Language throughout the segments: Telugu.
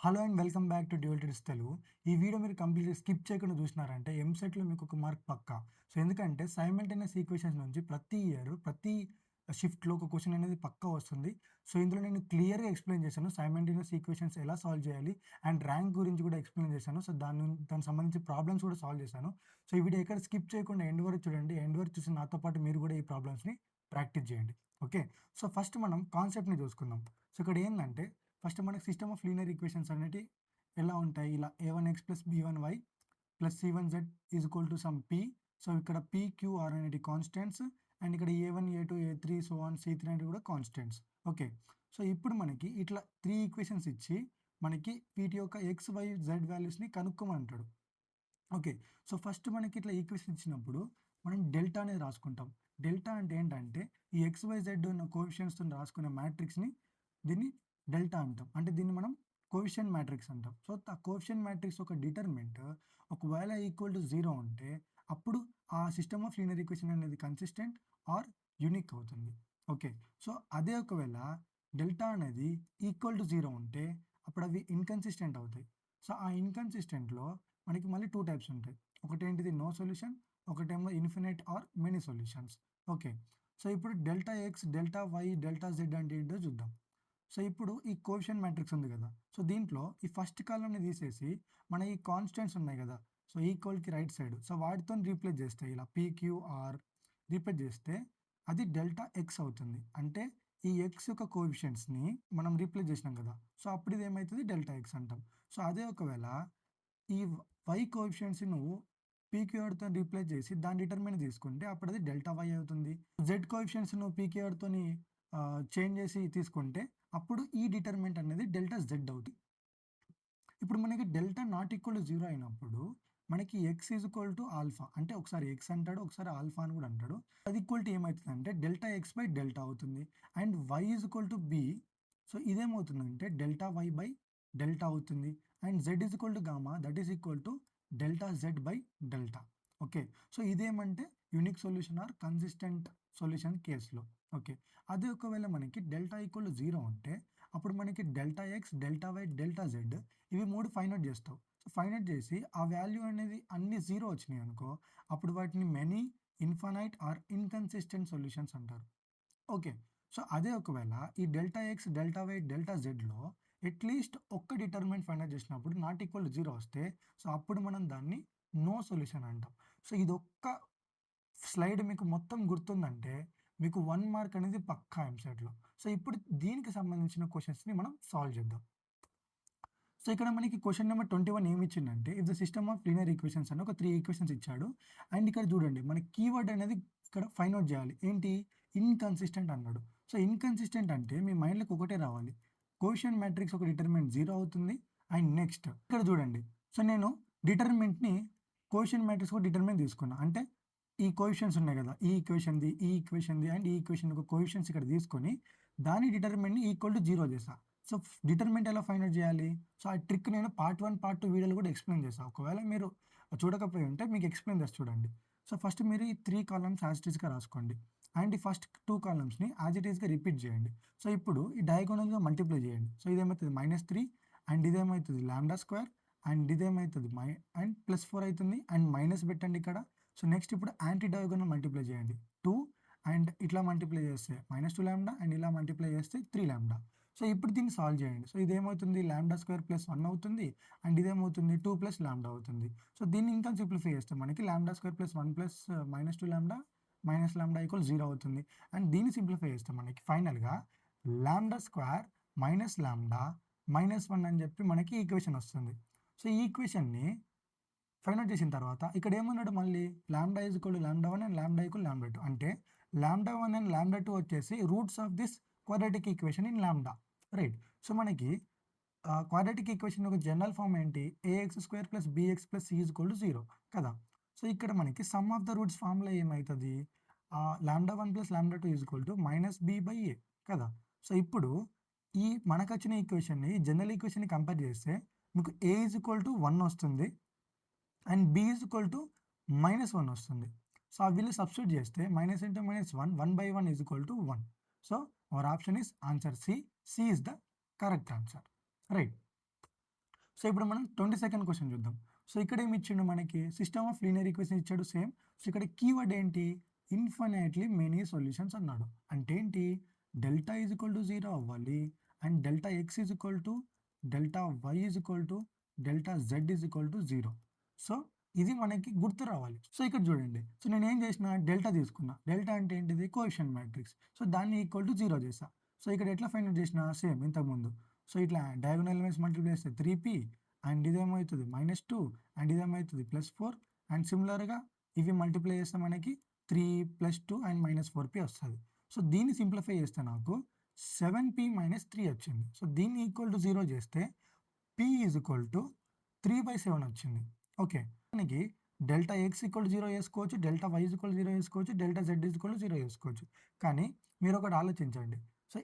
Hello and welcome back to dual Telugu. ఈ వీడియో మీరు కంప్లీట్‌గా స్కిప్ చేయకుండా చూసినారంటే ఎంసెట్‌లో మీకు ఒక మార్క్ పక్కా. సో, ఎందుకంటే సైమల్టేనియస్ ఈక్వేషన్స్ నుంచి ప్రతి ఇయర్, ప్రతి షిఫ్ట్‌లో ఒక క్వెషన్ అనేది పక్కా వస్తుంది. సో, ఇందులో నేను క్లియర్‌గా ఎక్స్‌ప్లెయిన్ చేశాను. సైమల్టేనియస్ ఈక్వేషన్స్ ఎలా సాల్వ్ చేయాలి అండ్ ర్యాంక్ గురించి కూడా ఎక్స్‌ప్లెయిన్ చేశాను. సో, దానికి సంబంధించి ప్రాబ్లమ్స్ కూడా సాల్వ్ చేశాను. సో, ఈ వీడియో ఎక్కడ స్కిప్ చేయకుండా ఎండ్ వరకు చూడండి. ఎండ్ వరకు చూసి నాతో పాటు మీరు కూడా ఈ ప్రాబ్లమ్స్‌ని ప్రాక్టీస్ చేయండి. ఓకే. సో, ఫస్ట్ మనం కాన్సెప్ట్‌ని చూసుకుందాం. సో, ఇక్కడ ఏందంటే ఫస్ట్ మనకి సిస్టమ్ ఆఫ్ లీనియర్ ఈక్వేషన్స్ అనేటివి ఎలా ఉంటాయి? ఇలా a1x plus b1y plus c1z is equal to some p. So, ఇక్కడ p, q, r అనేటివి కాన్స్టెంట్స్ అండ్ ఇక్కడ a1, a2, a3 so on c3 అనేటివి కూడా కాన్స్టెంట్స్. ఓకే. సో, ఇప్పుడు మనకి ఇట్లా 3 ఈక్వేషన్స్ ఇచ్చి మనకి వీటి యొక్క x, y, z వాల్యూస్‌ని కనుక్కోమంటాడు. ఓకే. సో, ఫస్ట్ మనకి ఇట్లా ఈక్వేషన్ ఇచ్చినప్పుడు మనం డెల్టా అనేది రాసుకుంటాం. డెల్టా అంటే ఏంటంటే ఈ x, y, z ఉన్న కోఎఫిషియంట్స్‌తోని రాసుకునే మ్యాట్రిక్స్‌ని దీన్ని డెల్టా అంటాం. అంటే దీన్ని మనం కోఎఫిషియంట్ మ్యాట్రిక్స్ అంటాం. సో, ఆ కోఎఫిషియంట్ మ్యాట్రిక్స్ యొక్క డిటర్మినెంట్ ఒకవేళ ఈక్వల్ టు 0 ఉంటే అప్పుడు ఆ సిస్టమ్ ఆఫ్ లీనియర్ ఈక్వేషన్ అనేది కన్సిస్టెంట్ ఆర్ యూనిక్ అవుతుంది. ఓకే. సో, అదే ఒకవేళ డెల్టా అనేది ఈక్వల్ టు 0 ఉంటే అప్పుడు అవి ఇన్‌కన్సిస్టెంట్ అవుతాయి. సో, ఆ ఇన్‌కన్సిస్టెంట్‌లో మనకి మళ్ళీ 2 టైప్స్ ఉంటాయి. ఒకటేంటిది నో సొల్యూషన్, ఒకటేమో infinite or many solutions. Okay. So, ఇప్పుడు delta x, delta y, delta z అంటే ఏంటో చూద్దాం. సో, ఇప్పుడు ఈ కోఎఫిషియంట్ మ్యాట్రిక్స్ ఉంది కదా! సో, దీంట్లో ఈ ఫస్ట్ కాలమ్‌ని తీసేసి మన ఈ కాన్స్టెంట్స్ ఉన్నాయి కదా! సో, ఈక్వల్‌కి రైట్ సైడ్. సో, వాటితోని రీప్లేస్ చేస్తే ఇలా పీ, క్యూ, ఆర్ రీప్లేస్ చేస్తే అది డెల్టా ఎక్స్ అవుతుంది. అంటే ఈ ఎక్స్ యొక్క కోఎఫిషియంట్స్‌ని మనం రీప్లేస్ చేసినాం కదా! సో, అప్పుడు ఇది ఏమైతది డెల్టా ఎక్స్ అంటాం. సో, అదే ఒకవేళ ఈ వై కోఎఫిషియంట్స్‌ని నువ్వు పీక్యూఆర్‌తోని రీప్లేస్ చేసి దాని డిటర్మినెంట్ తీసుకుంటే అప్పుడు అది డెల్టా వై అవుతుంది. జెడ్ కోఎఫిషియంట్స్ నువ్వు పీక్యూఆర్‌తోని చేంజ్ చేసి తీసుకుంటే అప్పుడు ఈ డిటర్మినెంట్ అనేది డెల్టా జెడ్ అవుద్ది. ఇప్పుడు మనకి డెల్టా నాట్ ఈక్వల్ టు 0 అయినప్పుడు మనకి X is equal to alpha అంటే ఒకసారి ఎక్స్ అంటాడు, ఒకసారి ఆల్ఫా అని కూడా అంటాడు. అది ఈక్వల్ టు ఏమైతుందంటే డెల్టా ఎక్స్ బై డెల్టా అవుతుంది. And y is equal to b. So, ఇదేమవుతుందంటే డెల్టా వై బై డెల్టా అవుతుంది. And z is equal to gamma that is equal to delta z by delta. Okay. So, ఇదేమంటే unique solution or consistent solution కేస్‌లో. ఓకే. అదే ఒకవేళ మనకి డెల్టా ఈక్వల్ టు 0 ఉంటే అప్పుడు మనకి delta x, delta y, delta z ఇవి 3 ఫైండ్ ఔట్ జేస్తావు. సో, ఫైండ్ ఔట్ జేసి ఆ వాల్యూ అనేది అన్ని 0 వచ్చినాయనుకో అప్పుడు వాటిని many, infinite or inconsistent solutions అంటారు. ఓకే. సో, అదే ఒకవేళ ఈ delta x, delta y, delta జెడ్‌లో అట్‌లీస్ట్ ఒక్క డిటర్మినెంట్ ఫైండ్ ఔట్ చేసినప్పుడు నాట్ ఈక్వల్ టు 0 వస్తే సో, అప్పుడు మనం దాన్ని నో సొల్యూషన్ అంటాం. సో, ఇదొక్క స్లైడ్ మీకు మొత్తం గుర్తుందంటే మీకు 1 మార్క్ అనేది పక్కా ఎంసెట్‌లో. సో, ఇప్పుడు దీనికి సంబంధించిన క్వెషన్స్‌ని మనం సాల్వ్ చేద్దాం. సో, ఇక్కడ మనకి క్వెషన్ నంబర్ 21 ఏమిచ్చిండంటే, if the system of linear equations అని ఒక 3 ఈక్వేషన్స్ ఇచ్చాడు. అండ్ ఇక్కడ చూడండి మన కీవర్డ్ అనేది ఇక్కడ ఫైండ్ ఔట్ చేయాలి. ఏంటి? ఇన్‌కన్సిస్టెంట్ అన్నాడు. సో, ఇన్‌కన్సిస్టెంట్ అంటే మీ మైండ్‌లోకి ఒకటే రావాలి. కోఎఫిషియంట్ మ్యాట్రిక్స్ ఒక డిటర్మినెంట్ 0 అవుతుంది. అండ్ నెక్స్ట్ ఇక్కడ చూడండి. సో, నేను డిటర్మినెంట్‌ని కోఎఫిషియంట్ మ్యాట్రిక్స్ ఒక డిటర్మినెంట్ తీసుకున్నా. అంటే ఈ కోఎఫిషియంట్స్ ఉన్నాయి కదా! ఈ ఈక్వేషన్‌ది, ఈ ఈక్వేషన్‌ది అండ్ ఈ ఈక్వేషన్ యొక్క కోఎఫిషియంట్స్ ఇక్కడ తీసుకొని దాని డిటర్మినెంట్‌ని ఈక్వల్ టు 0 చేశా. సో, డిటర్మినెంట్ ఎలా ఫైండ్ ఔట్ చేయాలి? సో, ఆ ట్రిక్ నేను పార్ట్ 1, పార్ట్ 2 వీడియోలో కూడా ఎక్స్‌ప్లెయిన్ చేశా. ఒకవేళ మీరు చూడకపోయి ఉంటే మీకు ఎక్స్‌ప్లెయిన్ చేసి చూడండి. సో, ఫస్ట్ మీరు ఈ 3 కాలమ్స్ యాజ్ ఇట్ ఈస్‌గా రాసుకోండి. అండ్ ఈ ఫస్ట్ 2 కాలమ్స్‌ని యాజ్ ఇట్ ఈస్‌గా రిపీట్ చేయండి. సో, ఇప్పుడు ఈ డయాగోనల్‌గా మల్టిప్లై చేయండి. సో, ఇదేమైతది -3 అండ్ ఇదేమైతది లాంబ్డా స్క్వేర్ అండ్ ఇదేమైతది అండ్ +4 అయితుంది అండ్ మైనస్ పెట్టండి ఇక్కడ. సో, నెక్స్ట్ ఇప్పుడు యాంటీ డయాగోనల్ మల్టిప్లై చేయండి. 2 అండ్ ఇట్లా మల్టిప్లై చేస్తే -2 లాంబ్డా అండ్ ఇలా మల్టిప్లై చేస్తే 3 లాంబ్డా. సో, ఇప్పుడు దీన్ని సాల్వ్ చేయండి. సో, ఇదేమవుతుంది లాంబ్డా స్క్వేర్ ప్లస్ 1 అవుతుంది. అండ్ ఇదేమవుతుంది 2 ప్లస్ లాంబ్డా అవుతుంది. సో, దీన్ని ఇంకా సింప్లిఫై చేస్తే మనకి lambda square plus 1 plus -2 lambda minus lambda equal 0 అవుతుంది. అండ్ దీన్ని సింప్లిఫై చేస్తే మనకి ఫైనల్‌గా లాంబ్డా స్క్వేర్ మైనస్ లాంబ్డా -1 అని చెప్పి మనకి ఈక్వేషన్ వస్తుంది. సో, ఈ ఈక్వేషన్‌ని ఫైండ్ ఔట్ చేసిన తర్వాత ఇక్కడ ఏమన్నాడు మళ్ళీ lambda is equal to lambda 1 and lambda equal lambda 2 అంటే లాంబ్డా 1 అండ్ లాంబ్డా 2 వచ్చేసి roots of this quadratic equation in lambda. Right. So, మనకి క్వాడ్రాటిక్ ఈక్వేషన్ యొక్క జనరల్ ఫార్మ్ ఏంటి? A x square plus b x plus c is equal to 0 కదా! సో, ఇక్కడ మనకి సమ్ ఆఫ్ ద రూట్స్ ఫార్మ్‌లో ఏమైతది? Lambda 1 plus lambda 2 is equal to -బి/ఏ కదా! సో, ఇప్పుడు ఈ మనకొచ్చిన ఈక్వేషన్‌ని జనరల్ ఈక్వేషన్‌ని కంపేర్ చేస్తే మీకు ఏ ఈజ్ ఈక్వల్ టు 1 వస్తుంది. And B is equal to -1 వస్తుంది. సో, ఆ విలువ సబ్స్టిట్యూట్ చేస్తే minus into -1 1/1 is equal to 1. So, our option is answer C. C is the correct answer. Right. So ఇప్పుడు మనం 22nd క్వశ్చన్ చూద్దాం. సో ఇక్కడ ఏమి ఇచ్చిండు మనకి సిస్టమ్ ఆఫ్ లీనియర్ ఈక్వేషన్ ఇచ్చాడు సేమ్. సో ఇక్కడ కీవర్డ్ ఏంటి? ఇన్ఫినైట్లీ మెనీ సొల్యూషన్స్ అన్నాడు. అంటే ఏంటి? డెల్టా ఈజ్ ఈక్వల్ టు 0 అవ్వాలి and delta X is equal to delta Y is equal to delta Z is equal to 0. So ఇది మనకి గుర్తు రావాలి. సో ఇక్కడ చూడండి. సో నేను ఏం చేసిన డెల్టా తీసుకున్నా. డెల్టా అంటే ఏంటిది? Coefficient matrix. సో దాన్ని ఈక్వల్ టు 0 చేసా. సో ఇక్కడ ఎట్లా ఫైండ్ అవుట్ చేసిన? సేమ్ ఇంతకుముందు. సో ఇట్లా డయాగోనల్ ఎలిమెంట్స్ మల్టిప్లై చేస్తే 3p అండ్ ఇదేమవుతుంది -2 అండ్ ఇదేమవుతుంది +4 అండ్ సిమిలర్గా ఇవి మల్టిప్లై చేస్తే మనకి 3 + 2 అండ్ -4p వస్తుంది. సో దీన్ని సింప్లిఫై చేస్తే నాకు 7p - 3 వచ్చింది. సో దీన్ని ఈక్వల్ టు 0 చేస్తే p ఈజ్ ఈక్వల్ టు 3/7 వచ్చింది. ఓకే, మనకి డెల్టా ఎక్స్ ఈక్వల్ 0 చేసుకోవచ్చు, డెల్టా వై ఈక్వల్ 0 చేసుకోవచ్చు, డెల్టా జెడ్ ఈక్వల్ 0 చేసుకోవచ్చు. కానీ మీరు ఒకటి ఆలోచించండి. సో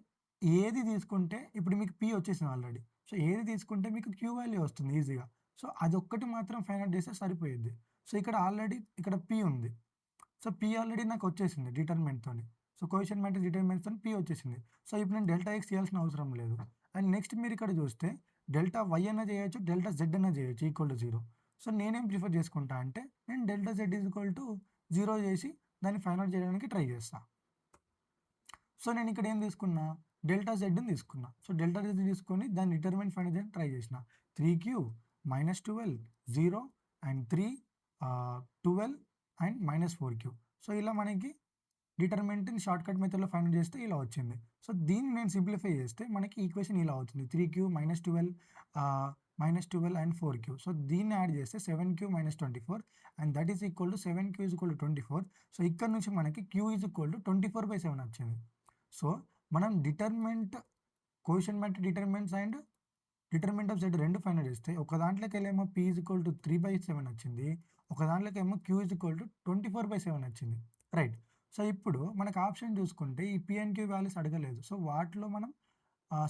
ఏది తీసుకుంటే ఇప్పుడు మీకు పీ వచ్చేసింది ఆల్రెడీ. సో ఏది తీసుకుంటే మీకు క్యూ వాల్యూ వస్తుంది ఈజీగా. సో అదొక్కటి మాత్రం ఫైండ్ అవుట్ చేస్తే సరిపోయింది. సో ఇక్కడ ఆల్రెడీ ఇక్కడ పీ ఉంది. సో పీ ఆల్రెడీ నాకు వచ్చేసింది డిటర్మినెంట్తోని. సో కోఎఫిషియంట్ మ్యాట్రిక్స్ డిటర్మినెంట్స్తో పీ వచ్చేసింది. సో ఇప్పుడు నేను డెల్టా ఎక్స్ చేయాల్సిన అవసరం లేదు. అండ్ నెక్స్ట్ మీరు ఇక్కడ చూస్తే డెల్టా వై అన్నా చేయొచ్చు, డెల్టా జెడ్ అన్నా చేయొచ్చు ఈక్వల్ టు 0. సో నేనేం ప్రిఫర్ చేసుకుంటా అంటే నేను delta Z is equal to 0 చేసి దాన్ని ఫైండ్ అవుట్ చేయడానికి ట్రై చేస్తాను. సో నేను ఇక్కడ ఏం తీసుకున్నా? డెల్టా జెడ్ని తీసుకున్నా. సో డెల్టా జెడ్ తీసుకొని దాన్ని డిటర్మినెంట్ ఫైండ్ చేయడానికి ట్రై చేసిన. 3q -12 0 and 3 12 and -4q. So ఇలా మనకి డిటర్మినెంట్ని షార్ట్కట్ మెథడ్లో ఫైండ్ చేస్తే ఇలా వచ్చింది. సో దీన్ని నేను సింప్లిఫై చేస్తే మనకి ఈక్వేషన్ ఇలా అవుతుంది. 3q -12 and 4q. సో దీన్ని యాడ్ చేస్తే 7q - 24 and that is equal to 7q is equal to 24. So ఇక్కడ నుంచి మనకి q ఈజ్ ఈక్వల్ టు 24/7 వచ్చింది. సో మనం coefficient matrix determinants and determinant of Z రెండు ఫైండ్ చేస్తే ఒక దాంట్లోకి వెళ్ళేమో p ఈజ్ ఈక్వల్ టు 3/7 వచ్చింది, ఒక దాంట్లోకి ఏమో q ఈజ్ ఈక్వల్ టు 24/7 వచ్చింది. రైట్. సో ఇప్పుడు మనకు ఆప్షన్ చూసుకుంటే ఈ p అండ్ q వాల్యూస్ అడగలేదు. సో వాటిలో మనం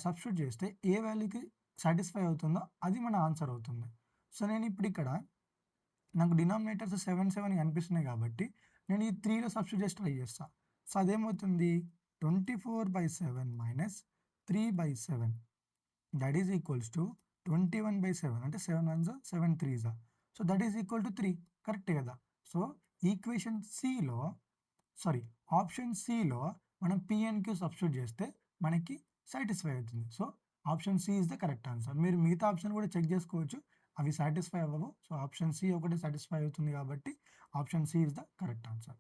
సబ్స్టిట్యూట్ చేస్తే ఏ వాల్యూకి సాటిస్ఫై అవుతుందో అది మన ఆన్సర్ అవుతుంది. సో నేను ఇప్పుడు ఇక్కడ నాకు డినామినేటర్స్ 7 7 కనిపిస్తున్నాయి కాబట్టి నేను ఈ 3లో సబ్స్టిట్యూట్ చేసి ట్రై చేస్తాను. సో అదేమవుతుంది? 24/7 - 3/7 దట్ ఈజ్ ఈక్వల్స్ టు 21/7 అంటే 7 1s 7 3s. So that is equal to 3. Correct కదా? సో ఆప్షన్ సిలో మనం పి అండ్ క్యూ సబ్స్టిట్యూట్ చేస్తే మనకి సాటిస్ఫై అవుతుంది. So option C is the correct answer. మీరు మిగతా ఆప్షన్ కూడా చెక్ చేసుకోవచ్చు, అవి సాటిస్ఫై అవ్వవు. సో ఆప్షన్ సి ఒకటి సాటిస్ఫై అవుతుంది కాబట్టి option C is the correct answer.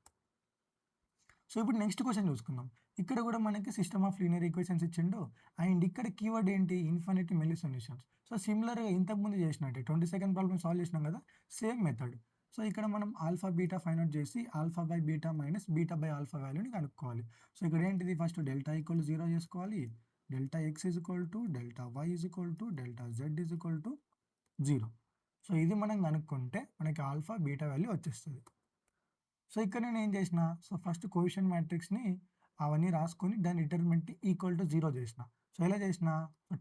So ఇప్పుడు నెక్స్ట్ క్వశ్చన్ చూసుకుందాం. ఇక్కడ కూడా మనకి సిస్టమ్ ఆఫ్ లీనియర్ ఈక్వేషన్స్ ఇచ్చిండు అండ్ ఇక్కడ కీవర్డ్ ఏంటి? Infinity many solutions. సో సిమిలర్గా ఇంతకుముందు చేసినట్టే 22nd ప్రాబ్లమ్ సాల్వ్ చేసినాం కదా, సేమ్ మెథడ్. సో ఇక్కడ మనం ఆల్ఫా బీటా ఫైండ్ అవుట్ చేసి alpha by beta minus beta by alpha వాల్యూని కనుక్కోవాలి. సో ఇక్కడ ఏంటిది? ఫస్ట్ డెల్టా ఈక్వల్ 0 చేసుకోవాలి, delta X is equal to delta Y is equal to delta Z is equal to 0. So ఇది మనం కనుక్కుంటే మనకి ఆల్ఫా బీటా వాల్యూ వచ్చేస్తుంది. సో ఇక్కడ నేను ఏం చేసిన? సో ఫస్ట్ కోఎఫిషియంట్ మ్యాట్రిక్స్ని అవన్నీ రాసుకొని దాని డిటర్మినెంట్ ఈక్వల్ టు 0 చేసిన. సో ఎలా చేసిన?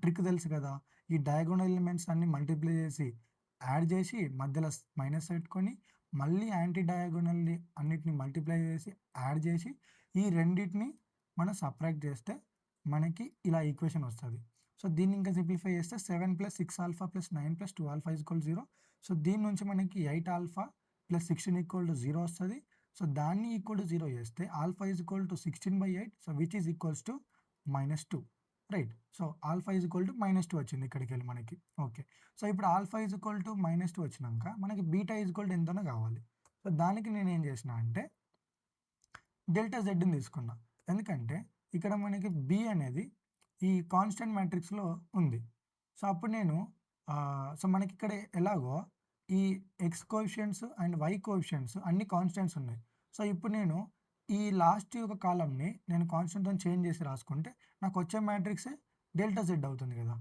ట్రిక్ తెలుసు కదా, ఈ డయాగోనల్ ఎలిమెంట్స్ అన్ని మల్టిప్లై చేసి యాడ్ చేసి మధ్యలో మైనస్ పెట్టుకొని మళ్ళీ యాంటీ డయాగోనల్ని అన్నిటిని మల్టిప్లై చేసి యాడ్ చేసి ఈ రెండింటిని మనం సబ్ట్రాక్ట్ చేస్తే మనకి ఇలా ఈక్వేషన్ వస్తుంది. సో దీన్ని ఇంకా సింప్లిఫై చేస్తే 7 + 6 alpha + 9 + 2 alpha is equal 0. So దీని నుంచి మనకి 8 ఆల్ఫా + 16 ఈక్వల్ టు 0 వస్తుంది. సో దాన్ని ఈక్వల్ టు 0 చేస్తే alpha is equal to 16/8. So which is equals to -2. Right. So alpha is equal to -2 వచ్చింది ఇక్కడికి వెళ్ళి మనకి. ఓకే. సో ఇప్పుడు ఆల్ఫా ఈజ్ ఈక్వల్ టు -2 వచ్చినాక మనకి బీటా ఈజ్ ఈక్వల్ టు ఎంతనో కావాలి. సో దానికి నేను ఏం చేసిన అంటే డెల్టా జెడ్ని తీసుకున్నా. ఎందుకంటే ఇక్కడ మనకి బి అనేది ఈ కాన్స్టెంట్ మ్యాట్రిక్స్లో ఉంది. సో అప్పుడు నేను సో మనకి ఇక్కడ ఎలాగో ఈ X coefficients and Y coefficients అన్ని కాన్స్టెంట్స్ ఉన్నాయి. సో ఇప్పుడు నేను ఈ లాస్ట్ ఒక కాలంని నేను కాన్స్టెంట్తో చేంజ్ చేసి రాసుకుంటే నాకు వచ్చే మ్యాట్రిక్సే డెల్టా జెడ్ అవుతుంది కదా.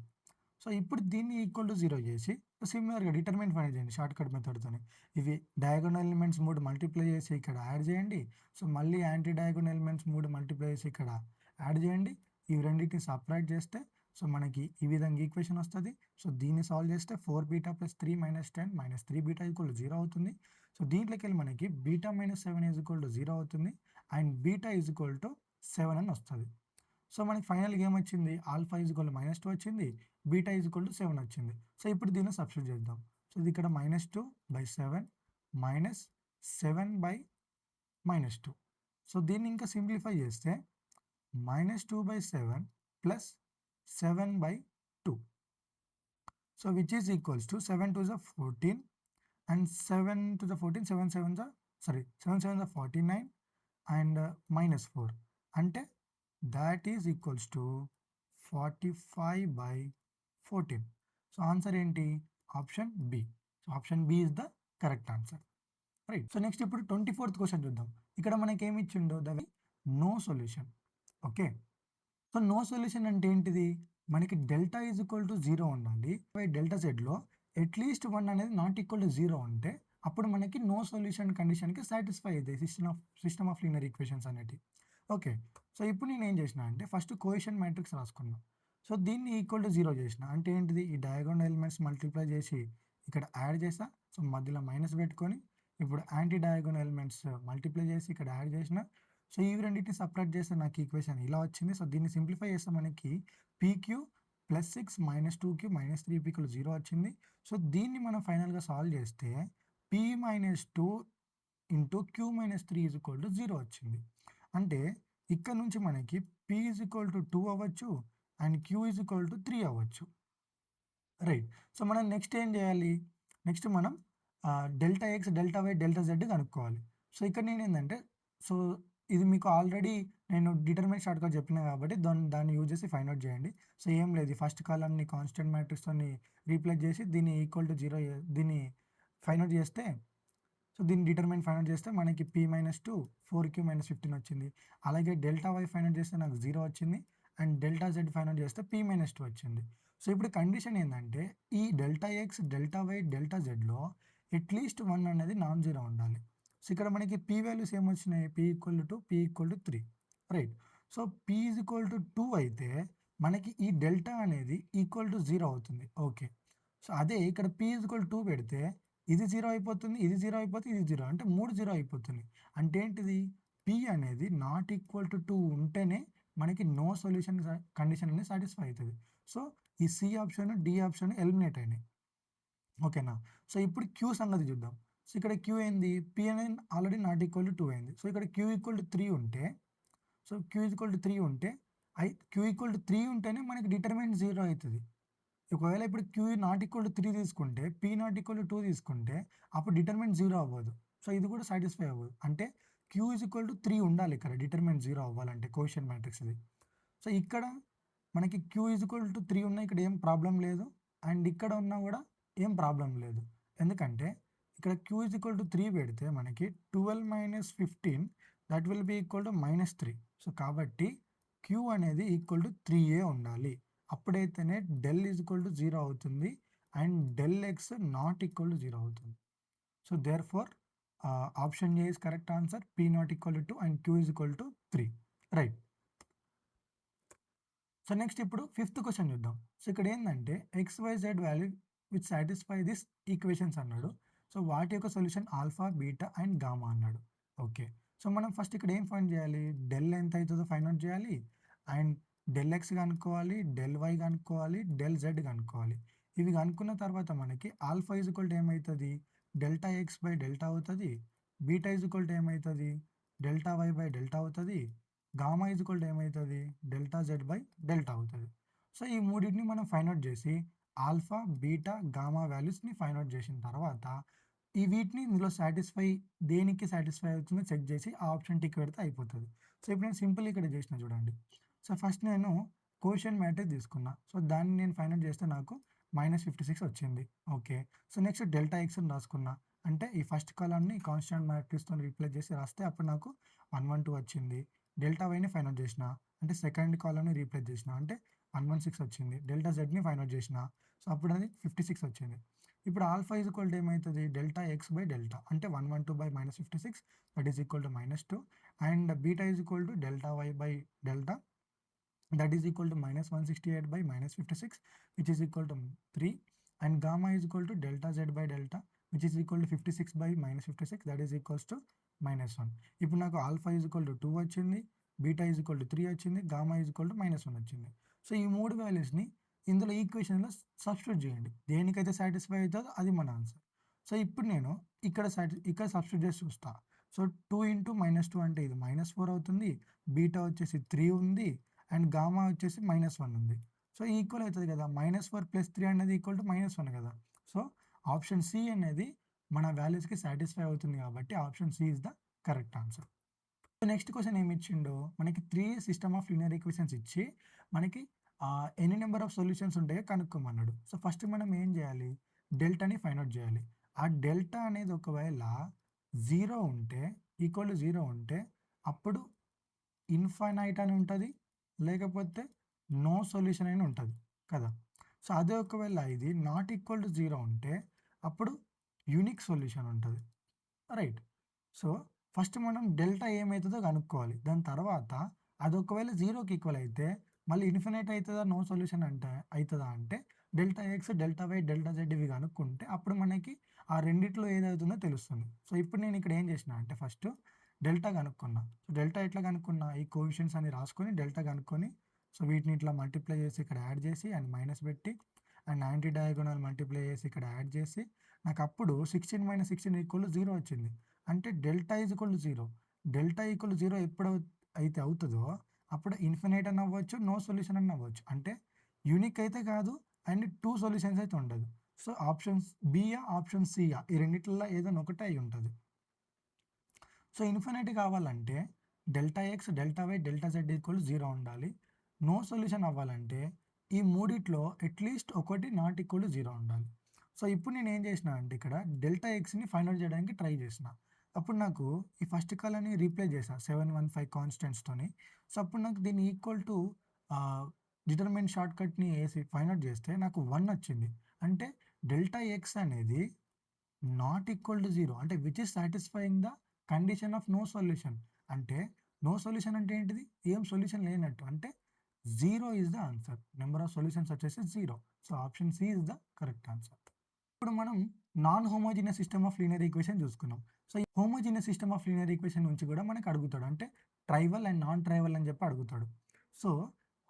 సో ఇప్పుడు దీన్ని ఈక్వల్ టు 0 చేసి సిమిలర్గా డిటర్మినెంట్ ఫైండ్ చేయండి షార్ట్కట్ మెథడ్తోని. ఇవి డయాగోనల్ ఎలిమెంట్స్ 3 మల్టిప్లై చేసి ఇక్కడ యాడ్ చేయండి. సో మళ్ళీ యాంటీ డయాగోనల్ ఎలిమెంట్స్ 3 మల్టిప్లై చేసి ఇక్కడ యాడ్ చేయండి. ఇవి రెండింటిని సబ్ట్రాక్ట్ చేస్తే సో మనకి ఈ విధంగా ఈక్వేషన్ వస్తుంది. సో దీన్ని సాల్వ్ చేస్తే 4 బీటా + 3 - 10 - 3 బీటా ఈక్వల్ టు 0 అవుతుంది. సో దీంట్లోకి వెళ్ళి మనకి బీటా - 7 ఈజ్ ఈక్వల్ టు 0 అవుతుంది and beta is equal to 7 అని వస్తుంది. సో మనకి ఫైనల్‌గా ఏమొచ్చింది? ఆల్ఫా ఈజ్ ఈక్వల్ టు -2 వచ్చింది. బీటా ఈజ్ ఈక్వల్ టు 7 వచ్చింది. సో ఇప్పుడు దీన్ని సబ్స్టిట్యూట్ చేద్దాం. సో ఇది ఇక్కడ -2/7 -7/-2. సో దీన్ని ఇంకా సింప్లిఫై చేస్తే -2/7 plus 7/2. So which is equals to 7 2 జా 14 అండ్ 7 to the 14 7 7 జా 7 7 జా 49 అండ్ -4 అంటే that is equals to 45/14. So answer ఏంటి? Option B. So option B is the correct answer. Right. So next ఇప్పుడు 24th క్వశ్చన్ చూద్దాం. ఇక్కడ మనకి ఏమి ఇచ్చిండో no solution. Okay. So no solution అంటే ఏంటిది? మనకి డెల్టా ఈజ్ ఈక్వల్ టు 0 ఉండాలి. డెల్టా జెడ్లో అట్లీస్ట్ 1 అనేది నాట్ ఈక్వల్ టు 0 ఉంటే అప్పుడు మనకి నో సొల్యూషన్ కండిషన్కి సాటిస్ఫై అవుతాయి సిస్టమ్ ఆఫ్ లీనియర్ ఈక్వేషన్స్ అనేటివి. ఓకే. సో ఇప్పుడు నేను ఏం చేసిన అంటే ఫస్ట్ కోఎఫిషియంట్ మ్యాట్రిక్స్ రాసుకున్నా. సో దీన్ని ఈక్వల్ టు 0 చేసిన. అంటే ఏంటిది? ఈ డయాగోనల్ ఎలిమెంట్స్ మల్టిప్లై చేసి ఇక్కడ యాడ్ చేసా. సో మధ్యలో మైనస్ పెట్టుకొని ఇప్పుడు యాంటీ డయాగోనల్ ఎలిమెంట్స్ మల్టిప్లై చేసి ఇక్కడ యాడ్ చేసిన. సో ఇవి రెండింటిని సపరేట్ చేస్తే నాకు ఈక్వేషన్ ఇలా వచ్చింది. సో దీన్ని సింప్లిఫై చేస్తే మనకి పీక్యూ +6 -2q -3p = 0 వచ్చింది. సో దీన్ని మనం ఫైనల్గా సాల్వ్ చేస్తే p - 2 ఇంటూ q - 3 = 0 వచ్చింది. అంటే ఇక్కడ నుంచి మనకి p = 2 అవ్వచ్చు అండ్ q = 3 అవ్వచ్చు. రైట్. సో మనం నెక్స్ట్ ఏం చేయాలి? నెక్స్ట్ మనం delta x, delta y, delta Z కనుక్కోవాలి. సో ఇక్కడ నేను ఏంటంటే సో ఇది మీకు ఆల్రెడీ నేను డిటర్మినెంట్ షార్ట్‌కట్ చెప్పినా కాబట్టి దాన్ని యూజ్ చేసి ఫైండ్ అవుట్ చేయండి. సో ఏం లేదు, ఫస్ట్ కాలమ్‌ని కాన్స్టెంట్ మ్యాట్రిక్స్‌తోని రీప్లేస్ చేసి దీన్ని ఈక్వల్ టు 0 దీన్ని ఫైండ్ అవుట్ చేస్తే సో దీన్ని డిటర్మినెంట్ ఫైండ్ అవుట్ చేస్తే మనకి p - 2 4q - 15 వచ్చింది. అలాగే డెల్టా వై ఫైండ్ అవుట్ చేస్తే నాకు 0 వచ్చింది. And delta Z find out చేస్తే p - 2 వచ్చింది. సో ఇప్పుడు కండిషన్ ఏంటంటే ఈ delta x, delta y, delta జెడ్లో అట్లీస్ట్ 1 అనేది నాన్ జీరో ఉండాలి. సో ఇక్కడ మనకి p వాల్యూస్ ఏమొచ్చినాయి? p = 2, p = 3. Right. So p = 2 అయితే మనకి ఈ డెల్టా అనేది ఈక్వల్ టు 0 అవుతుంది. ఓకే. సో అదే ఇక్కడ p = 2 పెడితే ఇది 0 అయిపోతుంది, ఇది 0 అయిపోతుంది, ఇది 0 అంటే 3 0 అయిపోతుంది. అంటే ఏంటిది? p అనేది నాట్ ఈక్వల్ టు 2 ఉంటేనే మనకి నో సొల్యూషన్ కండిషన్ అనేది సాటిస్ఫై అవుతుంది. సో ఈ C option, D option eliminate అయినాయి. ఓకేనా? సో ఇప్పుడు క్యూ సంగతి చూద్దాం. సో ఇక్కడ క్యూ ఏంది? p అనేది ఆల్రెడీ నాట్ ఈక్వల్ టు 2 అయింది. సో ఇక్కడ q = 3 ఉంటే సో q = 3 ఉంటే q = 3 ఉంటేనే మనకి డిటర్మినెంట్ 0 అవుతుంది. ఒకవేళ ఇప్పుడు q నాట్ ఈక్వల్ టు 3 తీసుకుంటే, p నాట్ ఈక్వల్ టు 2 తీసుకుంటే అప్పుడు డిటర్మినెంట్ 0 అవ్వదు. సో ఇది కూడా సాటిస్ఫై అవ్వదు. అంటే q = 3 ఉండాలి ఇక్కడ డిటర్మినెంట్ 0 అవ్వాలంటే కోఎఫిషియంట్ మ్యాట్రిక్స్ ఇది. సో ఇక్కడ మనకి q = 3 ఉన్నా ఇక్కడ ఏం ప్రాబ్లం లేదు. అండ్ ఇక్కడ ఉన్నా కూడా ఏం ప్రాబ్లం లేదు. ఎందుకంటే ఇక్కడ q = 3 పెడితే మనకి 12 - 15 that will be equal to -3. So కాబట్టి q అనేది ఈక్వల్ టు 3a ఉండాలి. అప్పుడైతేనే డెల్ = 0 అవుతుంది and Dell X not equal to 0 అవుతుంది. So therefore option A is correct answer. p not equal to 2 and q = 3. Right. So next ఇప్పుడు 5th క్వశ్చన్ చూద్దాం. సో ఇక్కడ ఏంటంటే XYZ value which satisfy this equations అన్నాడు. సో వాటి యొక్క solution alpha, beta and gamma అన్నాడు. ఓకే. సో మనం ఫస్ట్ ఇక్కడ ఏం ఫైండ్ చేయాలి? డెల్ ఎంత అవుతుందో ఫైండ్ అవుట్ చేయాలి. అండ్ డెల్ ఎక్స్ కనుక్కోవాలి, డెల్ వై కనుక్కోవాలి, డెల్ జెడ్ కనుక్కోవాలి. ఇవి కనుక్కున్న తర్వాత మనకి ఆల్ఫా ఈజ్ ఈక్వల్ టు ఏమవుతుంది? డెల్టా ఎక్స్ బై డెల్టా అవుతుంది. బీటా ఈజ్ ఈక్వల్ టు ఏమవుతుంది? డెల్టా వై బై డెల్టా అవుతుంది. గామా ఈజ్ ఈక్వల్ టు ఏమవుతుంది? డెల్టా జెడ్ బై డెల్టా అవుతుంది. సో ఈ మూడింటిని మనం ఫైండ్ అవుట్ చేసి ఆల్ఫా, బీటా, గామా వాల్యూస్ని ఫైండ్ అవుట్ చేసిన తర్వాత ఈ వీటిని ఇందులో దేనికి సాటిస్ఫై అవుతుందో చెక్ చేసి ఆ ఆప్షన్ టిక్ పెడితే అయిపోతుంది. సో ఇప్పుడు నేను సింపుల్ ఇక్కడ చేసిన చూడండి. సో ఫస్ట్ నేను కోఎఫిషియంట్ మ్యాట్రిక్స్ తీసుకున్నా. సో దాన్ని నేను ఫైండ్ అవుట్ చేస్తే నాకు -56 వచ్చింది. ఓకే. సో నెక్స్ట్ డెల్టా ఎక్స్ని రాసుకున్నా. అంటే ఈ ఫస్ట్ కాలమ్ని కాన్స్టెంట్ మ్యాట్రిక్స్తో రీప్లేస్ చేసి రాస్తే అప్పుడు నాకు 112 వచ్చింది. డెల్టా వైని ఫైండ్ అవుట్ చేసిన. అంటే సెకండ్ కాలమ్ని రీప్లేస్ చేసిన. అంటే 116 వచ్చింది. డెల్టా జెడ్ని ఫైండ్ అవుట్ చేసిన. సో అప్పుడు అది 56 వచ్చింది. ఇప్పుడు ఆల్ఫా ఈజ్ ఈక్వల్ టు ఏమవుతుంది? డెల్టా ఎక్స్ బై డెల్టా అంటే 112/-56 that is equal to -2 and beta is equal to delta y by delta that is equal to -168/-56 which is equal to 3 and gamma is equal to delta z by delta which is equal to 56/-56 that is equals to -1. ఇప్పుడు నాకు ఆల్ఫా ఈజ్ ఈక్వల్ టు 2 వచ్చింది. బీటా ఈజ్ ఈక్వల్ టు 3 వచ్చింది, గామా ఈజ్ ఈక్వల్ టు -1 వచ్చింది. సో ఈ 3 వాల్యూస్‌ని ఇందులో ఈక్వేషన్‌లో సబ్స్టిట్యూట్ చేయండి. దేనికైతే సాటిస్ఫై అయితదో అది మన ఆన్సర్. సో ఇప్పుడు నేను ఇక్కడ సబ్స్టిట్యూట్ చేసి చూస్తా. సో 2 ఇంటూ -2 అంటే ఇది -4 అవుతుంది. బీటా వచ్చేసి 3 ఉంది. అండ్ గామా వచ్చేసి -1 ఉంది. సో ఈక్వల్ అవుతది కదా! -4 + 3 అనేది ఈక్వల్ టు -1 కదా! సో ఆప్షన్ సి అనేది మన వాల్యూస్‌కి సాటిస్ఫై అవుతుంది కాబట్టి option C is the correct answer. Next question ఏమి ఇచ్చిండు? మనకి 3 సిస్టమ్ ఆఫ్ లీనియర్ ఈక్వేషన్స్ ఇచ్చి మనకి ఎన్ని నంబర్ ఆఫ్ సొల్యూషన్స్ ఉంటాయో కనుక్కోమన్నాడు. సో ఫస్ట్ మనం ఏం చేయాలి? డెల్టాని ఫైండ్ ఔట్ చేయాలి. ఆ డెల్టా అనేది ఒకవేళ 0 ఉంటే, ఈక్వల్ టు 0 ఉంటే అప్పుడు ఇన్ఫైనైట్ అని ఉంటది. లేకపోతే నో సొల్యూషన్ అని ఉంటది కదా! సో అదే ఒకవేళ ఇది నాట్ ఈక్వల్ టు 0 ఉంటే అప్పుడు యూనిక్ సొల్యూషన్ ఉంటది. రైట్. సో ఫస్ట్ మనం డెల్టా ఏమైతదో కనుక్కోవాలి. దాని తర్వాత అది ఒకవేళ 0కి ఈక్వల్ అయితే మళ్ళీ ఇన్ఫినైట్ అయితదా? నో సొల్యూషన్ అంటే అయితదా అంటే delta x, delta y, delta z ఇవి కనుక్కుంటే అప్పుడు మనకి ఆ రెండిట్లో ఏదవుతుందో తెలుస్తుంది. సో ఇప్పుడు నేను ఇక్కడ ఏం చేసినా అంటే ఫస్ట్ డెల్టా కనుక్కున్నా. సో డెల్టా ఎట్లా కనుక్కున్నా? ఈ కోఎఫిషియంట్స్ అన్ని రాసుకొని డెల్టా కనుక్కొని సో వీటిని ఇట్లా మల్టిప్లై చేసి ఇక్కడ యాడ్ చేసి అండ్ మైనస్ పెట్టి అండ్ 90 డయాగోనల్ మల్టిప్లై చేసి ఇక్కడ యాడ్ చేసి నాకు అప్పుడు 16 - 16 = 0 వచ్చింది. అంటే delta is equal to 0. Delta equal 0 ఎప్పుడు అయితే అవుతదో అప్పుడు ఇన్ఫినైట్ అని అవ్వచ్చు, నో సొల్యూషన్ అని అవ్వచ్చు. అంటే యూనిక్ అయితే కాదు అండ్ 2 సొల్యూషన్స్ అయితే ఉండదు. సో ఆప్షన్స్ బియా, ఆప్షన్ సియా ఈ రెండిట్లలో ఏదైనా ఒకటే అయి ఉంటది. సో ఇన్ఫినైట్ కావాలంటే delta x, delta y, delta Z equal 0 ఉండాలి. నో సొల్యూషన్ అవ్వాలంటే ఈ మూడిట్లో అట్‌లీస్ట్ ఒకటి నాట్ ఈక్వల్ టు 0 ఉండాలి. సో ఇప్పుడు నేను ఏం చేసినా అంటే ఇక్కడ డెల్టా ఎక్స్‌ని ఫైండ్ ఔట్ చేయడానికి ట్రై చేసిన. అప్పుడు నాకు ఈ ఫస్ట్ కాలమ్‌ని రీప్లేస్ చేశా 715 కాన్స్టెంట్స్‌తోని. సో అప్పుడు నాకు దీన్ని ఈక్వల్ టు డిటర్మినెంట్ షార్ట్‌కట్‌ని ఏసి ఫైండ్ ఔట్ చేస్తే నాకు 1 వచ్చింది. అంటే డెల్టా ఎక్స్ అనేది నాట్ ఈక్వల్ టు 0 అంటే which is satisfying the condition of no solution. అంటే నో సొల్యూషన్ అంటే ఏంటిది? ఏం సొల్యూషన్ లేనట్టు. అంటే 0 is the answer. Number of solutions వచ్చేసి 0. So option C is the correct answer. ఇప్పుడు మనం non homogeneous system of linear equation చూసుకున్నాం. సో ఈ homogeneous system of linear equation నుంచి కూడా మనకు అడుగుతాడు. అంటే ట్రైవల్ అండ్ నాన్ ట్రైవల్ అని చెప్పి అడుగుతాడు. So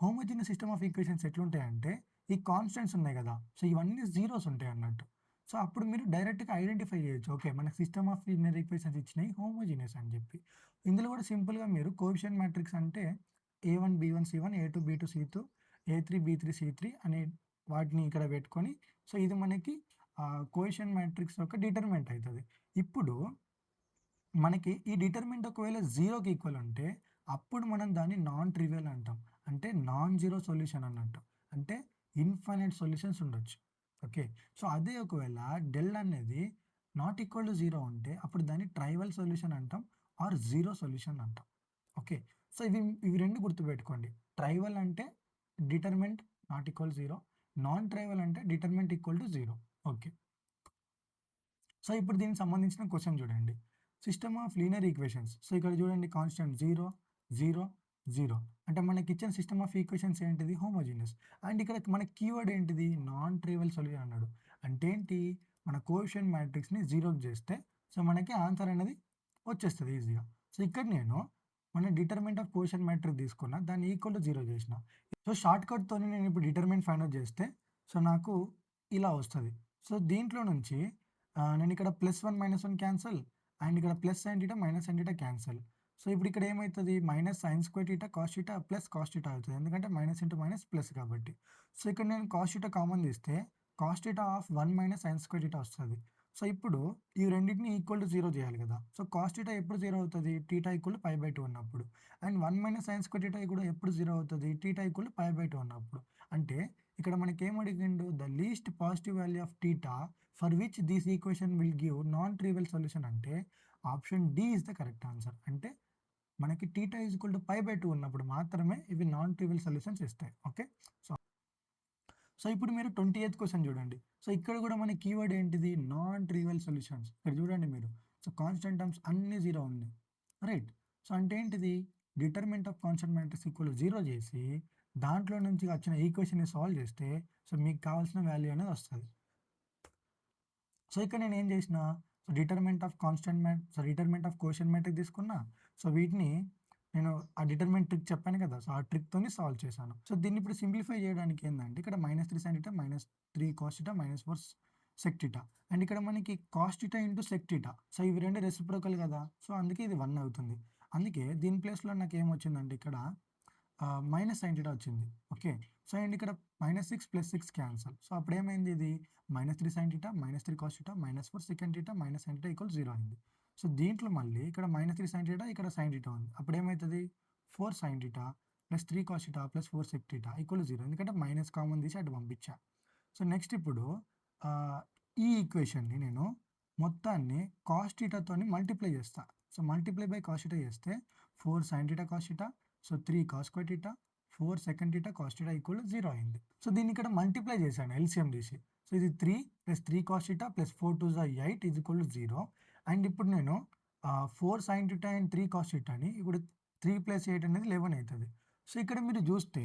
homogeneous system of equations ఎట్లుంటాయంటే ఈ కాన్స్టెంట్స్ ఉన్నాయి కదా! సో ఇవన్నీ జీరోస్ ఉంటాయి అన్నట్టు. సో అప్పుడు మీరు డైరెక్ట్‌గా ఐడెంటిఫై చేయొచ్చు. ఓకే. మనకు సిస్టమ్ ఆఫ్ లీనియర్ ఈక్వేషన్స్ ఇచ్చినాయి హోమోజీనియస్ అని చెప్పి. ఇందులో కూడా సింపుల్‌గా మీరు కోఎఫిషియంట్ మ్యాట్రిక్స్ అంటే A1, B1, C1, A2, B2, C2, A3, B3, C3 అనే వాటిని ఇక్కడ పెట్టుకొని సో ఇది మనకి కోఎఫిషియంట్ మ్యాట్రిక్స్ యొక్క డిటర్మినెంట్ అయితది. ఇప్పుడు మనకి ఈ డిటర్మినెంట్ ఒకవేళ 0కి ఈక్వల్ ఉంటే అప్పుడు మనం దాన్ని నాన్ ట్రివియల్ అంటాం. అంటే నాన్ జీరో సొల్యూషన్ అన్నట్టు. అంటే ఇన్ఫైనైట్ సొల్యూషన్స్ ఉండొచ్చు. ఓకే. సో అదే ఒకవేళ డెల్ అనేది నాట్ ఈక్వల్ టు 0 ఉంటే అప్పుడు దాన్ని ట్రైవల్ సొల్యూషన్ అంటాం ఆర్ జీరో సొల్యూషన్ అంటాం. ఓకే. సో ఇవి 2 గుర్తుపెట్టుకోండి. ట్రైవల్ అంటే determinant not equal 0. Non trivial అంటే determinant equal to 0. Okay. So ఇప్పుడు దీనికి సంబంధించిన క్వెషన్ చూడండి. System of linear equations. So ఇక్కడ చూడండి కాన్స్టెంట్ 0, 0, 0 అంటే మనకిచ్చిన సిస్టమ్ ఆఫ్ ఈక్వేషన్స్ ఏంటిది? హోమోజీనియస్. అండ్ ఇక్కడ మన కీవర్డ్ ఏంటిది? నాన్ ట్రివియల్ సొల్యూషన్ అన్నాడు. అంటే ఏంటి? మన కోఎఫిషియంట్ మ్యాట్రిక్స్‌ని 0కి చేస్తే సో మనకి ఆన్సర్ అనేది వచ్చేస్తది ఈజీగా. సో ఇక్కడ నేను మన డిటర్మినెంట్ ఆఫ్ కోఎఫిషియంట్ మ్యాట్రిక్స్ తీసుకున్న. దాన్ని ఈక్వల్ టు 0 చేసిన. సో షార్ట్‌కట్‌తోని నేను ఇప్పుడు డిటర్మినెంట్ ఫైండ్ ఔట్ చేస్తే సో నాకు ఇలా వస్తది. సో దీంట్లో నుంచి నేను ఇక్కడ +1, -1 క్యాన్సల్ అండ్ ఇక్కడ plus sine theta, minus sine theta cancel. So ఇప్పుడు ఇక్కడ ఏమైతది? Minus sine square theta, cos theta plus cos theta అవుతది. ఎందుకంటే మైనస్ ఇంటూ మైనస్ ప్లస్ కాబట్టి. సో ఇక్కడ నేను కాస్ థీటా కామన్ తీస్తే cos theta of 1 - sine square theta వస్తది. సో ఇప్పుడు ఈ రెండిటిని ఈక్వల్ టు 0 చేయాలి కదా! సో కాస్ థీటా ఎప్పుడు 0 అవుతది? థీటా ఈక్వల్ టు π/2 ఉన్నప్పుడు. అండ్ 1 - సైన్ స్క్వేర్ థీటా కూడా ఎప్పుడు 0 అవుతది? థీటా ఈక్వల్ టు π/2 ఉన్నప్పుడు. అంటే ఇక్కడ మనకేం అడిగిండు? The least positive value of theta for which this equation will give non trivial solution అంటే option D is the correct answer. అంటే మనకి థీటా ఈజ్ ఈక్వల్ టు π/2 ఉన్నప్పుడు మాత్రమే ఇవి నాన్ ట్రివియల్ సొల్యూషన్స్ ఇస్తాయి. ఓకే. సో సో ఇప్పుడు మీరు 28th క్వెషన్ చూడండి. సో ఇక్కడ కూడా మన కీవర్డ్ ఏంటిది? Non trivial solutions. ఇక్కడ చూడండి మీరు. సో కాన్స్టెంట్ టర్మ్స్ అన్నీ 0 ఉన్నాయి. రైట్. సో అంటే ఏంటిది? Determinant of constant matrix equal to 0 చేసి దాంట్లో నుంచి వచ్చిన ఈక్వేషన్‌ని సాల్వ్ చేస్తే సో మీకు కావాల్సిన వాల్యూ అనేది వస్తది. సో ఇక్కడ నేను ఏం చేసిన? So determinant of coefficient matrix తీసుకున్నా. సో వీటిని నేను ఆ డిటర్మినెంట్ ట్రిక్ చెప్పాను కదా! సో, ఆ ట్రిక్‌తోని సాల్వ్ చేశాను. సో, దీన్ని ఇప్పుడు సింప్లిఫై చేయడానికి ఏందంటే ఇక్కడ -3 sin θ, -3 cos θ, -4 sec θ. అండ్ ఇక్కడ మనకి cos θ ఇంటూ sec θ. సో, ఇవి 2 రెసిప్రోకల్ కదా! సో, అందుకే ఇది 1 అవుతుంది. అందుకే దీని ప్లేస్‌లో నాకేమొచ్చిందంటే ఇక్కడ మైనస్ sin θ వచ్చింది. ఓకే. సో, అండ్ ఇక్కడ -6 + 6 క్యాన్సల్. సో, అప్పుడేమైంది ఇది -3 sin θ, -3 cos θ, -4 secant θ, sin θ = 0 అయింది. సో, దీంట్లో మళ్ళీ ఇక్కడ -3 sin θ, ఇక్కడ sin θ ఉంది. అప్పుడేమైతది 4 sin θ + 3 cos θ + 4 sec θ = 0. ఎందుకంటే మైనస్ కామన్ తీసి అటు పంపించా. సో, నెక్స్ట్ ఇప్పుడు ఆహ్, ఈ ఈక్వేషన్‌ని నేను మొత్తాన్ని cos θ తోని మల్టిప్లై చేస్తా. సో, మల్టిప్లై బై cos θ చేస్తే 4 sin θ cos θ, so 3 cos square θ, 4 secant θ cos θ = 0 అయింది. సో, దీన్ని ఇక్కడ మల్టిప్లై చేశాను ఎల్‌సిఎం తీసి. సో, ఇది 3 + 3 cos θ + 4 2 8 = 0. అండ్ ఇప్పుడు నేను 4 sin θ అండ్ 3 cos θని ఇప్పుడు 3 + 8 అనేది 11 అయితది. సో, ఇక్కడ మీరు చూస్తే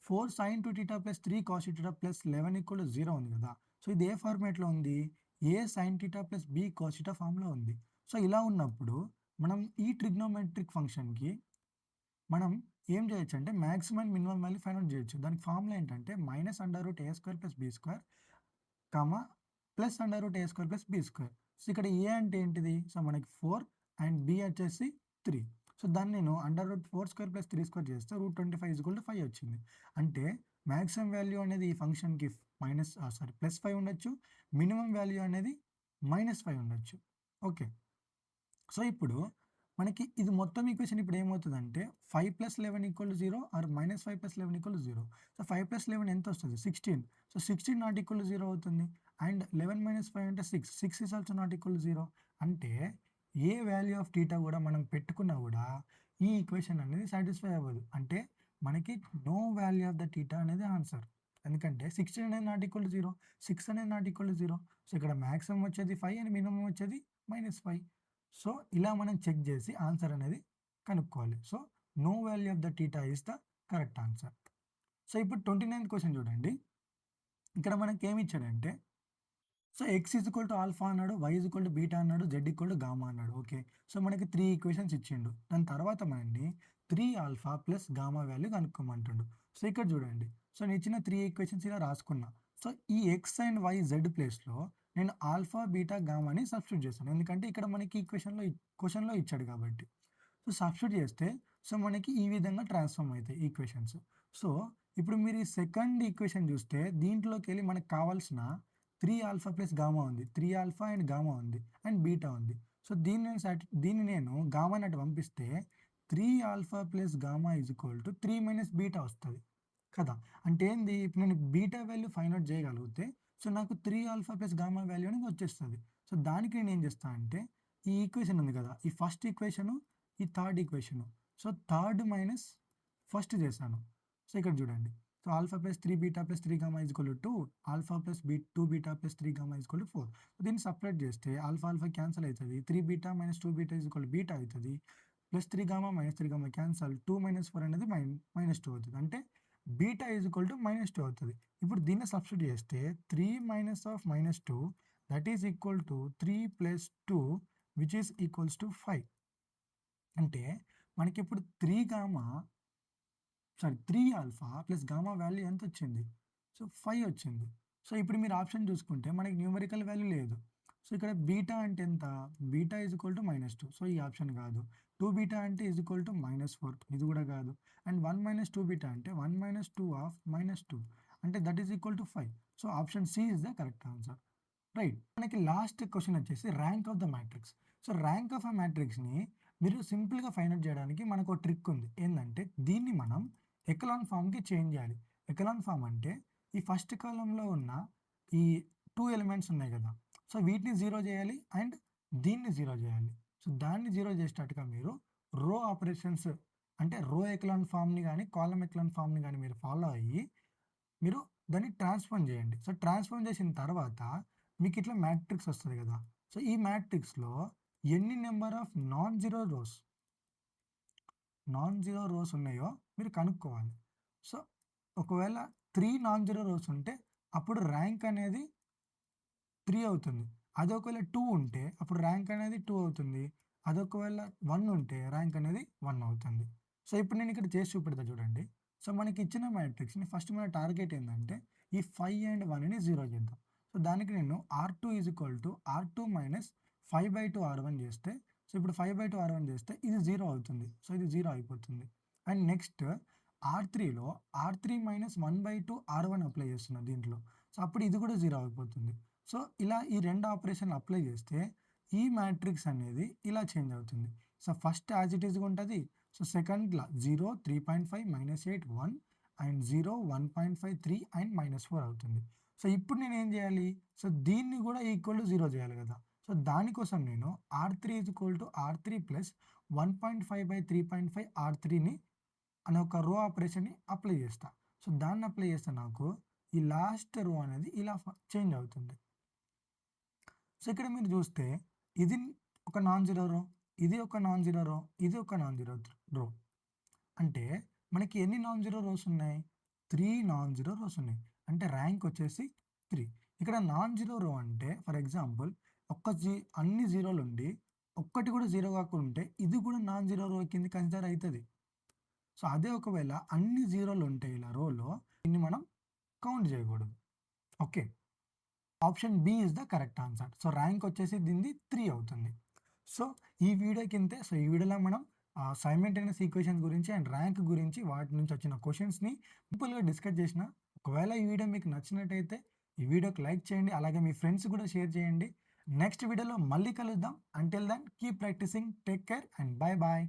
4 sin 2θ + 3 cos θ + 11 = 0 ఉంది కదా! సో, ఇది ఏ ఫార్మాట్‌లో ఉంది? a sin θ + b cos θ ఫార్మ్‌లో ఉంది. సో, ఇలా ఉన్నప్పుడు మనం ఈ ట్రిగ్నోమెట్రిక్ ఫంక్షన్‌కి మనం ఏం చేయొచ్చంటే maximum and minimum value find out చేయొచ్చు. దానికి ఫార్ములా ఏంటంటే -√a² + b² comma +√a² + b². So, ఇక్కడ a అంటే ఏంటిది? సో, మనకి 4 అండ్ b వచ్చేసి 3. సో, దాన్ని నేను √4² + 3² చేస్తే √25 = 5 వచ్చింది. అంటే మాక్సిమం వాల్యూ అనేది ఈ ఫంక్షన్‌కి +5 ఉండొచ్చు. మినిమమ్ వాల్యూ అనేది -5 ఉండొచ్చు. ఓకే. సో, ఇప్పుడు మనకి ఇది మొత్తం ఈక్వేషన్ ఇప్పుడు ఏమవుతదంటే 5 + 11 = 0 ఆర్ -5 + 11 = 0. సో, 5 + 11 ఎంతొస్తది? 16. సో, 16 నాట్ ఈక్వల్ టు 0 అవుతుంది. అండ్ 11 - 5 అంటే 6. 6 is also not equal to 0. అంటే ఏ వాల్యూ ఆఫ్ θ గూడా మనం పెట్టుకున్నా గూడా ఈ ఈక్వేషన్ అనేది సాటిస్ఫై అవ్వదు. అంటే మనకి నో వాల్యూ ఆఫ్ ద θ అనేది ఆన్సర్. ఎందుకంటే 16 అనేది నాట్ ఈక్వల్ టు 0. 6 అనేది నాట్ ఈక్వల్ టు 0. సో, ఇక్కడ మాక్సిమం వచ్చేది 5 అండ్ మినిమమ్ వచ్చేది -5. సో, ఇలా మనం చెక్ చేసి ఆన్సర్ అనేది కనుక్కోవాలి. So, no value of the θ is the correct answer. So, ఇప్పుడు 29థ్ క్వెషన్ చూడండి. ఇక్కడ మనకేమి ఇచ్చాడంటే, సో, ఆల్ఫా అన్నాడు, బీటా అన్నాడు, గామా అన్నాడు. ఓకే. సో, మనకి 3 ఈక్వేషన్స్ ఇచ్చిండు. దాని తర్వాత మనల్ని 3 ఆల్ఫా ప్లస్ గామా వాల్యూ కనుక్కోమంటుండు. సో, ఇక్కడ చూడండి. సో, నేను ఇచ్చిన 3 ఈక్వేషన్స్ ఇలా రాసుకున్నా. సో, ఈ ఎక్స్ అండ్ వై, జెడ్ ప్లేస్‌లో నేను ఆల్ఫా, బీటా, గామాని సబ్స్టిట్యూట్ చేశాను. ఎందుకంటే ఇక్కడ మనకి క్వెషన్‌లో ఇచ్చాడు కాబట్టి. సో, సబ్స్టిట్యూట్ చేస్తే సో, మనకి ఈ విధంగా ట్రాన్స్‌ఫార్మ్ అయితాయి ఈక్వేషన్స్. సో, ఇప్పుడు మీరు ఈ సెకండ్ ఈక్వేషన్ చూస్తే దీంట్లోకెళ్ళి మనకు కావాల్సిన 3 ఆల్ఫా ప్లస్ గామా ఉంది. 3 ఆల్ఫా అండ్ గామా ఉంది. అండ్ బీటా ఉంది. సో, దీన్ని నేను గామాని అటు పంపిస్తే 3 alpha plus gamma is equal to 3 minus beta వస్తది. కదా! అంటే ఏంది? ఇప్పుడు నేను బీటా వాల్యూ ఫైండ్ ఔట్ చేయగలిగితే సో, నాకు 3 ఆల్ఫా ప్లస్ గామా వాల్యూ అనేది వచ్చేస్తది. సో, దానికి నేనేం చేస్తా అంటే ఈ ఈక్వేషన్ ఉంది కదా! ఈ ఫస్ట్ ఈక్వేషను, ఈ third equation. So, third minus first చేశాను. సో, ఇక్కడ చూడండి. So, alpha plus 3 beta plus 3 gamma is equal to 2. Alpha plus 2 beta plus 3 gamma is equal to 4. దీన్ని సెపరేట్ చేస్తే ఆల్ఫా, ఆల్ఫా క్యాన్సల్ అయితది. 3 beta minus 2 beta is equal to beta అయితది. Plus 3 gamma minus 3 gamma cancel. 2 minus 4 అనేది -2 అవుతది. అంటే బీటా ఈజ్ ఈక్వల్ టు -2 అవుతది. ఇప్పుడు దీన్ని సబ్స్టిట్యూట్ చేస్తే 3 minus of -2 that is equal to 3 plus 2 which is equals to 5. అంటే మనకిప్పుడు 3 ఆల్ఫా ప్లస్ గామా వాల్యూ ఎంతొచ్చింది? సో, 5 వచ్చింది. సో, ఇప్పుడు మీరు ఆప్షన్ చూసుకుంటే మనకి న్యూమరికల్ వాల్యూ లేదు. సో, ఇక్కడ బీటా అంటే ఎంత? Beta is equal to -2. So, ఈ ఆప్షన్ కాదు. 2 బీటా అంటే ఈజ్ ఈక్వల్ టు -4. ఇది కూడా కాదు. అండ్ 1 - 2 బీటా అంటే 1 - 2 ఆఫ్ -2 అంటే that is equal to 5. So, option C is the correct answer. Right. మనకి లాస్ట్ క్వెషన్ వచ్చేసి rank of the matrix. So, rank of a మ్యాట్రిక్స్‌ని మీరు సింపుల్‌గా ఫైండ్ ఔట్ చేయడానికి మనకో ట్రిక్ ఉంది. ఏందంటే దీన్ని మనం ఎకలాన్ ఫార్మ్‌కి చేంజ్ చేయాలి. ఎకలాన్ ఫార్మ్ అంటే ఈ ఫస్ట్ కాలమ్‌లో ఉన్న ఈ 2 ఎలిమెంట్స్ ఉన్నాయి కదా! సో, వీటిని 0 చేయాలి అండ్ దీన్ని 0 చేయాలి. సో, దాన్ని 0 చేసేటట్టుగా మీరు రో ఆపరేషన్స్ అంటే రో ఎకలాన్ ఫార్మ్‌ని గాని, కాలమ్ ఎకలాన్ ఫార్మ్‌ని గాని మీరు ఫాలో అయ్యి మీరు దాన్ని ట్రాన్స్‌ఫార్మ్ చేయండి. సో, ట్రాన్స్‌ఫార్మ్ చేసిన తర్వాత మీకిట్లా మ్యాట్రిక్స్ వస్తది కదా! సో, ఈ మ్యాట్రిక్స్‌లో ఎన్ని number of non zero rose ఉన్నాయో మీరు కనుక్కోవాలి. సో, ఒకవేళ 3 నాన్ జీరో రోస్ ఉంటే అప్పుడు ర్యాంక్ అనేది 3 అవుతుంది. అదే ఒకవేళ 2 ఉంటే అప్పుడు ర్యాంక్ అనేది 2 అవుతుంది. అదొకవేళ 1 ఉంటే ర్యాంక్ అనేది 1 అవుతుంది. సో, ఇప్పుడు నేను ఇక్కడ చేసి చూపెడతా చూడండి. సో, మనకి ఇచ్చిన మ్యాట్రిక్స్‌ని ఫస్ట్ మన టార్గెట్ ఏందంటే, ఈ 5 అండ్ 1ని 0 చేద్దాం. సో, దానికి నేను R2 R2 మైనస్ 5/2 R1 చేస్తే, సో, ఇప్పుడు 5/2 R1 చేస్తే ఇది 0 అవుతుంది. సో, ఇది 0 అయిపోతుంది. అండ్ నెక్స్ట్ R3లో R3 మైనస్ 1/2 R1 అప్లై చేస్తున్నా దీంట్లో. సో, అప్పుడు ఇది కూడా 0 అయిపోతుంది. సో, ఇలా ఈ 2 ఆపరేషన్‌లు అప్లై చేస్తే, ఈ మ్యాట్రిక్స్ అనేది ఇలా చేంజ్ అవుతుంది. సో, ఫస్ట్ యాజ్ ఇట్ ఈస్‌గా ఉంటది. సో, సెకండ్‌ల 0, 3.5, -8, 1 అండ్ 0, 1.5, 3 అండ్ -4 అవుతుంది. సో, ఇప్పుడు నేనేం జేయాలి? సో, దీన్ని గూడా ఈక్వల్ టు 0 జేయాలి గదా! సో, దానికోసం నేను R3 R3 ప్లస్ 1.5/3.5 R3ని అనే ఒక రో ఆపరేషన్‌ని అప్లై జేస్తా. సో, దాన్ని అప్లై చేస్తే నాకు ఈ లాస్ట్ రో అనేది ఇలా చేంజ్ అవుతుంది. సో, ఇక్కడ మీరు జూస్తే ఇది ఒక నాన్ జీరో రో, ఇది ఒక నాన్ జీరో రో, ఇది ఒక నాన్ జీరో రో. అంటే మనకి ఎన్ని నాన్ జీరో రోస్ ఉన్నాయి? 3 నాన్ జీరో రోస్ ఉన్నాయి. అంటే ర్యాంక్ వచ్చేసి 3. ఇక్కడ నాన్ జీరో రో అంటే ఫర్ ఎగ్జాంపుల్ అన్ని జీరోలుండి ఒక్కటి కూడా జీరో కాకుండా ఉంటే ఇది కూడా నాన్ జీరో రో కింద కన్సిడర్ అయితది. సో, అదే ఒకవేళ అన్ని జీరోలు ఉంటే ఇలా రోలో దీన్ని మనం కౌంట్ చేయకూడదు. Okay. Option B is the correct answer. So, rank వచ్చేసి దీనిది 3 అవుతుంది. సో, ఈ వీడియోకి ఇంతే. సో, ఈ వీడియోలో మనం సైమల్టేనియస్ ఈక్వేషన్స్ గురించి అండ్ ర్యాంక్ గురించి వాటి నుంచి వచ్చిన క్వెషన్స్‌ని సింపుల్‌గా డిస్కస్ చేసిన. ఒకవేళ ఈ వీడియో మీకు నచ్చినట్టయితే ఈ వీడియోకి లైక్ చేయండి. అలాగే మీ ఫ్రెండ్స్ కూడా షేర్ చేయండి. నెక్స్ట్ వీడియోలో మళ్ళీ కలుద్దాం. Until then keep practising. Take care and by.